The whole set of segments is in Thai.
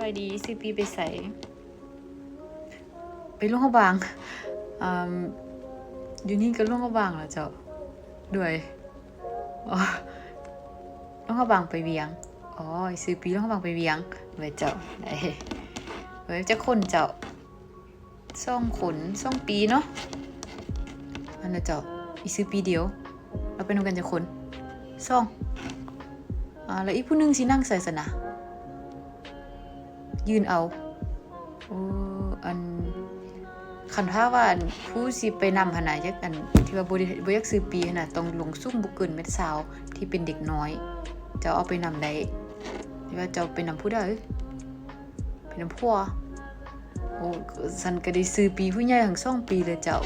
ายดีซื้อปีไปใส่ไปโรงพยาบาลอยู่นี่ก็โรงพยาบาลแล้วเจ้าด้วยอ๋อโรงพยาบาลไปเวียงอ๋อซื้อปีโรงพยาบาลไปเวียงไว้เจ้าได้ไว้จะคนเจ้า2 คน 2 ปีเนาะอันน่ะเจ้าอีซื้อปีเดียวเราไปนำกันจะคน2แล้วอีกผู้นึงสินั่งใส่สนะยืนเอาอันคันถ้าว่าผู้สิไปนำหั่นน่ะจักอันที่ว่าบ่อยากซื้อปีหั่นน่ะต้องลงซุ่มบ่เกินเม็ด20ที่เป็นเด็กน้อยเจ้าเอาไปนำได้ที่ว่าเจ้าไปนำผู้ใดไปนำผัวฉันก็ได้ซื้อปีผู้ใหญ่ทั้ง2 ปีเลยเจ้า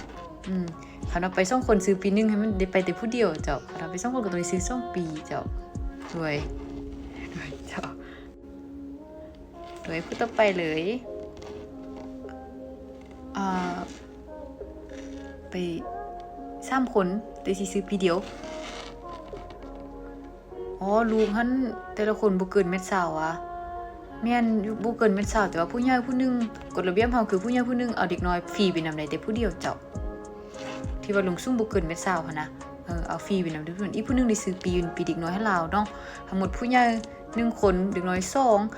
คันเอาไป2 คนซื้อปีนึงให้มันได้ไปแต่ผู้เดียวเจ้าคันเอาไป2 คนก็ต้องได้ซื้อ2 ปีเจ้าด้วยเจ้าด้วยผู้ต่อไปเลยไป3 คนแต่สิซื้อปีเดียวลูกหันแต่ละคนบ่เกินเม็ด20อ่ะแม่นบ่เกินเม็ด20แต่ว่าผู้ใหญ่ผู้นึงกฎระเบียบเฮาคือผู้ใหญ่ผู้นึงเอาเด็กน้อยฟรีไปนำได้แต่ผู้เดียวเจ้าที่ว่าลงซุ่มบ่เกินเม็ด20หั่นนะเอาฟรีไปนำได้เพิ่นอีกผู้นึงได้ซื้อปีเด็กน้อยให้เราเนาะทั้งหมดผู้ใหญ่1 คนเด็กน้อย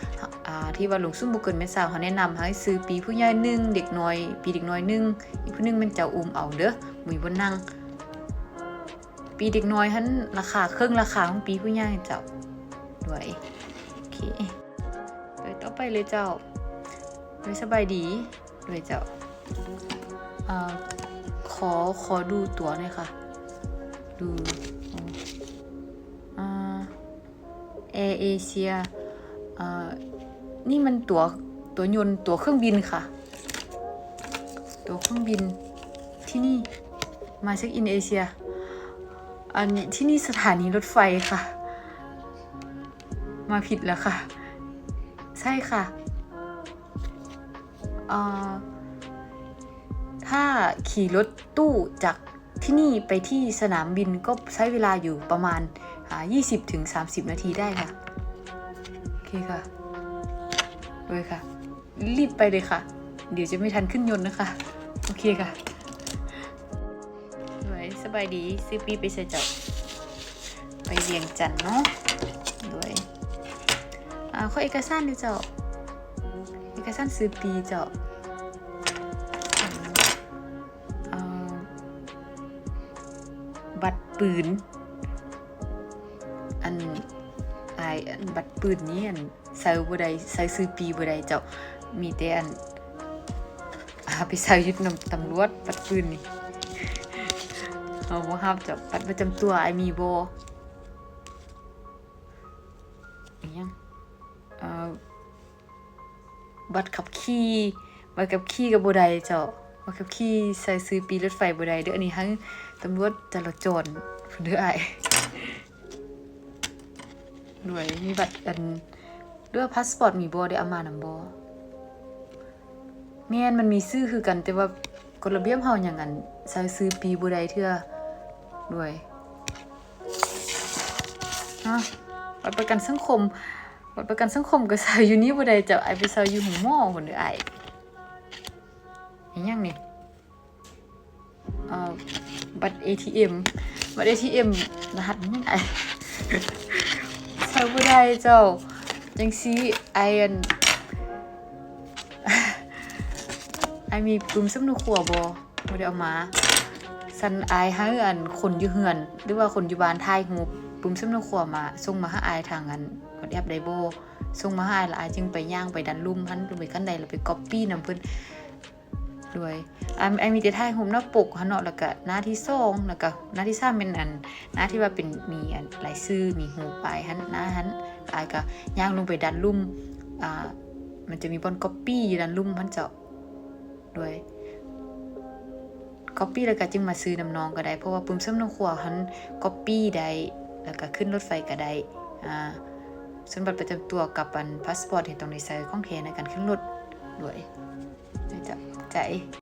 2ที่ว่าลงซุ่มบ่เกินเม็ด20เฮาแนะนำให้ซื้อปีผู้ใหญ่1เด็กน้อยปีเด็กน้อย1อีกผู้นึงมันเจ้าอุ้มเอาเด้อมื้อบ่นั่งปีเด็กน้อยหันราคาครึ่งราคาของปีผู้ใหญ่เจ้าด้วยโอเคไปต่อไปเลยเจ้าด้วยสบายดีด้วยเจ้าขอดูตั๋วหน่อยค่ะดูแอร์เอเชียนี่มันตั๋วยนต์ตั๋วเครื่องบินค่ะตั๋วเครื่องบินที่นี่มาเช็คอินเอเชียอันนี้ที่นี่สถานีรถไฟค่ะมาผิดแล้วค่ะใช่ค่ะถ้าขี่รถตู้จากที่นี่ไปที่สนามบินก็ใช้เวลาอยู่ประมาณ20-30 นาทีได้ค่ะโอเคค่ะเลยค่ะรีบไปเลยค่ะเดี๋ยวจะไม่ทันขึ้นยนต์นะคะโอเคค่ะสบายดีซื้อปีไปใส่เจ้าไปเวียงจันทน์เนาะด้วยขอเอกสารดิเจ้าเอกสารซื้อปีเจ้าบัตรปืนอันบัตรปืนนี้ใส่บ่ได้ใส่ซื้อปีบ่ได้เจ้ามีแต่ไปใส่ยึดนำตำรวจบัตรปืนนี่บ่ครับเจ้าบัตรประจำตัวมีบ่อีหยังบัตรขับขี่ก็บ่ได้เจ้าบัตรขับขี่ใส่ซื้อปีรถไฟบ่ได้เด้ออันนี้ทั้งตำรวจจราจรเพิ่นเด้ออ้ายด้วยมีบัตรด้วยพาสปอร์ตมีบ่ได้เอามานำบ่แม่นมันมีชื่อคือกันแต่ว่ากฎระเบียบเฮาหยังใส่ซื้อปีบ่ได้เทื่อด้วยบัตรประกันสังคมก็ใส่อยู่นี่บ่ได้เจ้าไอ้ไปใส่อยู่ห้องหมอพุ่นเด้อไอ้อีหยังนี่บัตร ATM รหัสมันยังไงใส่บ่ได้เจ้าจังซี่ไอ้มีปุ่มสำนึกขัวบ่ได้เอามาสันอายให้คนอยู่เฮือนหรือว่าคนอยู่บ้านถ่ายรูปปุ่มสำนึกขัวมาส่งมาให้อายทางกดแอปได้บ่ส่งมาให้อายแล้วอายจึงไปย่างไปดันลุ่มหันไปกันใดแล้วไปก๊อปปี้นำเพิ่นด้วยอายมีแต่ถ่ายรูปหน้าปกหั่นเนาะแล้วก็หน้าที่2แล้วก็หน้าที่3เป็นหน้าที่ว่าเป็นมีหลายชื่อมีรูปปลายหันหน้าหันอายก็ย่างลงไปดันลุ่มมันจะมีบอนก๊อปปี้อยู่ดันลุ่มหันเจ้าด้วยcopy แล้วก็จึงมาซื้อน้ำนองก็ได้เพราะว่าปุ่มสำนึกขัวหัน copy ได้แล้วก็ขึ้นรถไฟก็ได้ส่วนบัตรประจำตัวกับพาสปอร์ตที่ต้องได้ใส่ของแท้ในการขึ้นรถด้วยจะใจ